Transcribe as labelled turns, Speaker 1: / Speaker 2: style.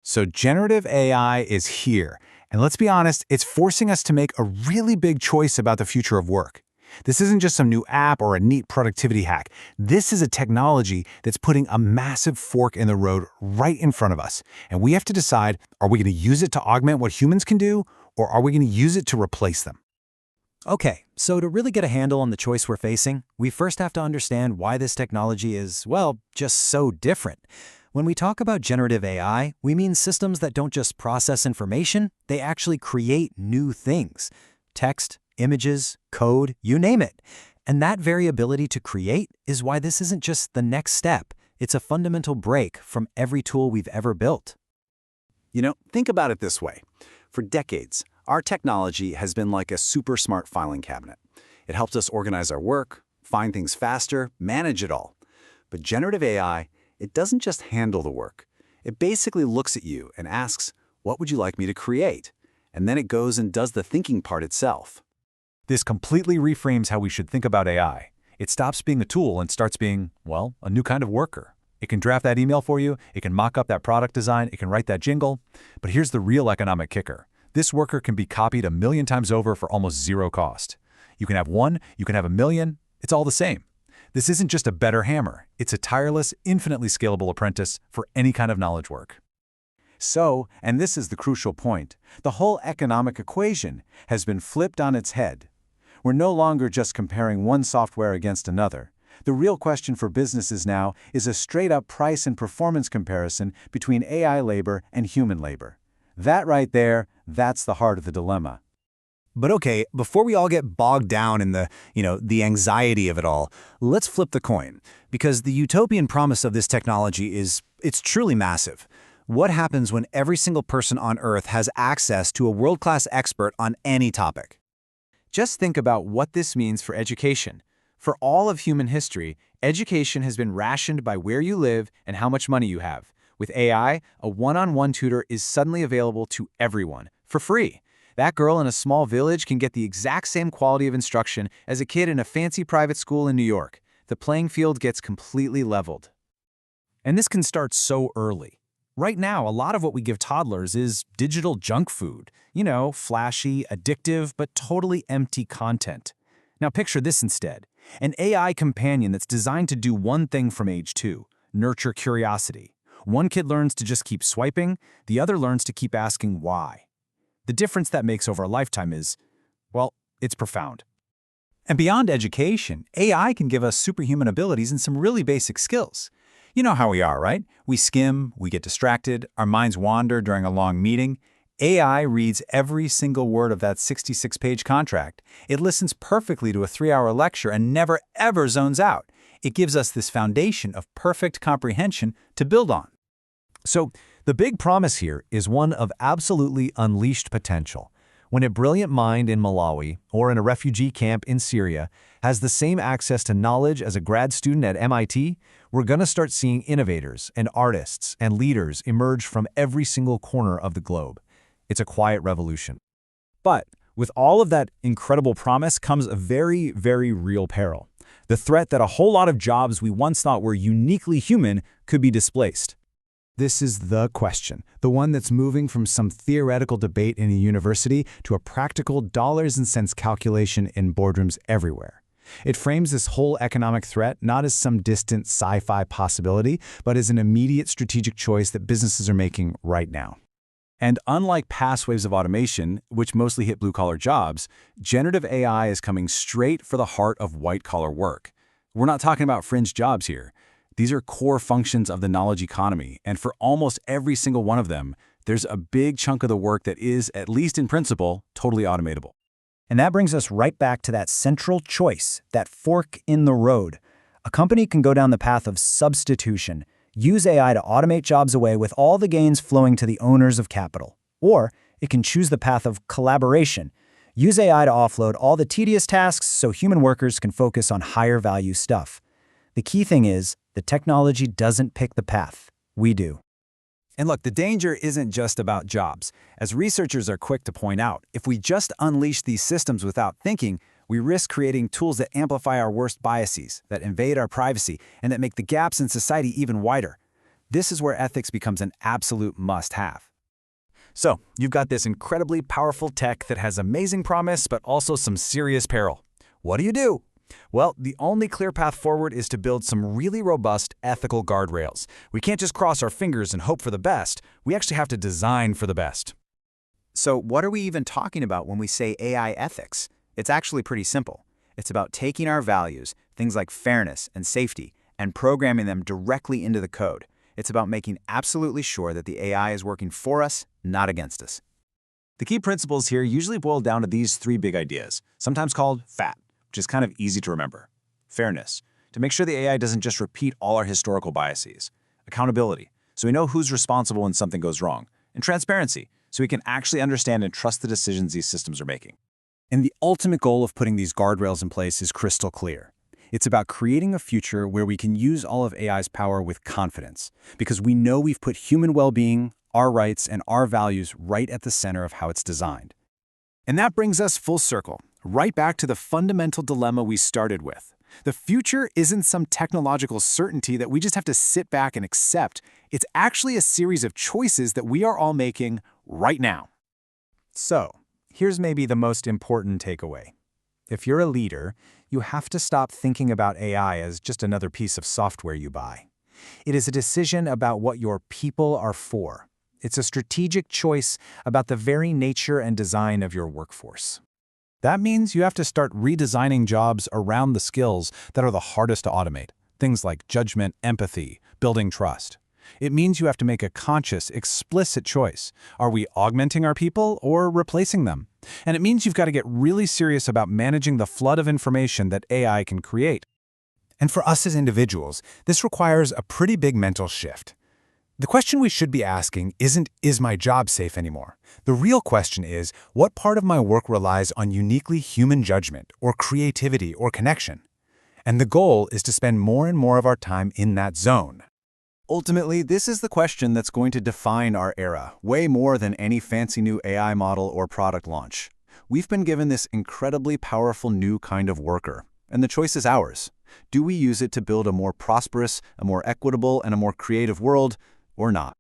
Speaker 1: So generative AI is here, and let's be honest, it's forcing us to make a really big choice about the future of work. This isn't just some new app or a neat productivity hack. This is a technology that's putting a massive fork in the road right in front of us. And we have to decide, are we going to use it to augment what humans can do, or are we going to use it to replace them?
Speaker 2: Okay, so to really get a handle on the choice we're facing, we first have to understand why this technology is, well, just so different. When we talk about generative AI, we mean systems that don't just process information, they actually create new things. Text, images, code, you name it. And that variability to create is why this isn't just the next step. It's a fundamental break from every tool we've ever built.
Speaker 3: Think about it this way. For decades, our technology has been like a super smart filing cabinet. It helps us organize our work, find things faster, manage it all. But generative AI, it doesn't just handle the work. It basically looks at you and asks, what would you like me to create? And then it goes and does the thinking part itself.
Speaker 1: This completely reframes how we should think about AI. It stops being a tool and starts being, well, a new kind of worker. It can draft that email for you, it can mock up that product design, it can write that jingle. But here's the real economic kicker. This worker can be copied 1,000,000 times over for almost zero cost. You can have one, you can have 1,000,000, it's all the same. This isn't just a better hammer, it's a tireless, infinitely scalable apprentice for any kind of knowledge work.
Speaker 3: So, and this is the crucial point, the whole economic equation has been flipped on its head. We're no longer just comparing one software against another. The real question for businesses now is a straight-up price and performance comparison between AI labor and human labor. That right there, that's the heart of the dilemma.
Speaker 2: But okay, before we all get bogged down in the anxiety of it all, let's flip the coin. Because the utopian promise of this technology it's truly massive. What happens when every single person on Earth has access to a world-class expert on any topic?
Speaker 1: Just think about what this means for education. For all of human history, education has been rationed by where you live and how much money you have. With AI, a one-on-one tutor is suddenly available to everyone, for free. That girl in a small village can get the exact same quality of instruction as a kid in a fancy private school in New York. The playing field gets completely leveled.
Speaker 2: And this can start so early. Right now, a lot of what we give toddlers is digital junk food. Flashy, addictive, but totally empty content. Now picture this instead. An AI companion that's designed to do one thing from age 2, nurture curiosity. One kid learns to just keep swiping, the other learns to keep asking why. The difference that makes over a lifetime is, well, it's profound.
Speaker 1: And beyond education, AI can give us superhuman abilities and some really basic skills. You know how we are, right? We skim, we get distracted, our minds wander during a long meeting. AI reads every single word of that 66-page contract. It listens perfectly to a 3-hour lecture and never, ever zones out. It gives us this foundation of perfect comprehension to build on.
Speaker 2: So, the big promise here is one of absolutely unleashed potential. When a brilliant mind in Malawi or in a refugee camp in Syria has the same access to knowledge as a grad student at MIT, we're going to start seeing innovators and artists and leaders emerge from every single corner of the globe. It's a quiet revolution. But with all of that incredible promise comes a very, very real peril. The threat that a whole lot of jobs we once thought were uniquely human could be displaced. This is the question, the one that's moving from some theoretical debate in a university to a practical dollars and cents calculation in boardrooms everywhere. It frames this whole economic threat not as some distant sci-fi possibility, but as an immediate strategic choice that businesses are making right now.
Speaker 3: And unlike past waves of automation, which mostly hit blue-collar jobs, generative AI is coming straight for the heart of white-collar work. We're not talking about fringe jobs here. These are core functions of the knowledge economy, and for almost every single one of them, there's a big chunk of the work that is, at least in principle, totally automatable.
Speaker 2: And that brings us right back to that central choice, that fork in the road. A company can go down the path of substitution, use AI to automate jobs away with all the gains flowing to the owners of capital. Or it can choose the path of collaboration, use AI to offload all the tedious tasks so human workers can focus on higher value stuff. The key thing is, the technology doesn't pick the path. We do.
Speaker 3: And look, the danger isn't just about jobs. As researchers are quick to point out, if we just unleash these systems without thinking, we risk creating tools that amplify our worst biases, that invade our privacy, and that make the gaps in society even wider. This is where ethics becomes an absolute must-have. So, you've got this incredibly powerful tech that has amazing promise, but also some serious peril. What do you do? Well, the only clear path forward is to build some really robust ethical guardrails. We can't just cross our fingers and hope for the best. We actually have to design for the best. So what are we even talking about when we say AI ethics? It's actually pretty simple. It's about taking our values, things like fairness and safety, and programming them directly into the code. It's about making absolutely sure that the AI is working for us, not against us.
Speaker 2: The key principles here usually boil down to these three big ideas, sometimes called FAT, which is kind of easy to remember. Fairness, to make sure the AI doesn't just repeat all our historical biases. Accountability, so we know who's responsible when something goes wrong. And transparency, so we can actually understand and trust the decisions these systems are making.
Speaker 3: And the ultimate goal of putting these guardrails in place is crystal clear. It's about creating a future where we can use all of AI's power with confidence, because we know we've put human well-being, our rights, and our values right at the center of how it's designed. And that brings us full circle, right back to the fundamental dilemma we started with. The future isn't some technological certainty that we just have to sit back and accept. It's actually a series of choices that we are all making right now. So, here's maybe the most important takeaway. If you're a leader, you have to stop thinking about AI as just another piece of software you buy. It is a decision about what your people are for. It's a strategic choice about the very nature and design of your workforce. That means you have to start redesigning jobs around the skills that are the hardest to automate, things like judgment, empathy, building trust. It means you have to make a conscious, explicit choice. Are we augmenting our people or replacing them? And it means you've got to get really serious about managing the flood of information that AI can create. And for us as individuals, this requires a pretty big mental shift. The question we should be asking isn't, is my job safe anymore? The real question is, what part of my work relies on uniquely human judgment or creativity or connection? And the goal is to spend more and more of our time in that zone. Ultimately, this is the question that's going to define our era, way more than any fancy new AI model or product launch. We've been given this incredibly powerful new kind of worker, and the choice is ours. Do we use it to build a more prosperous, a more equitable, and a more creative world, or not?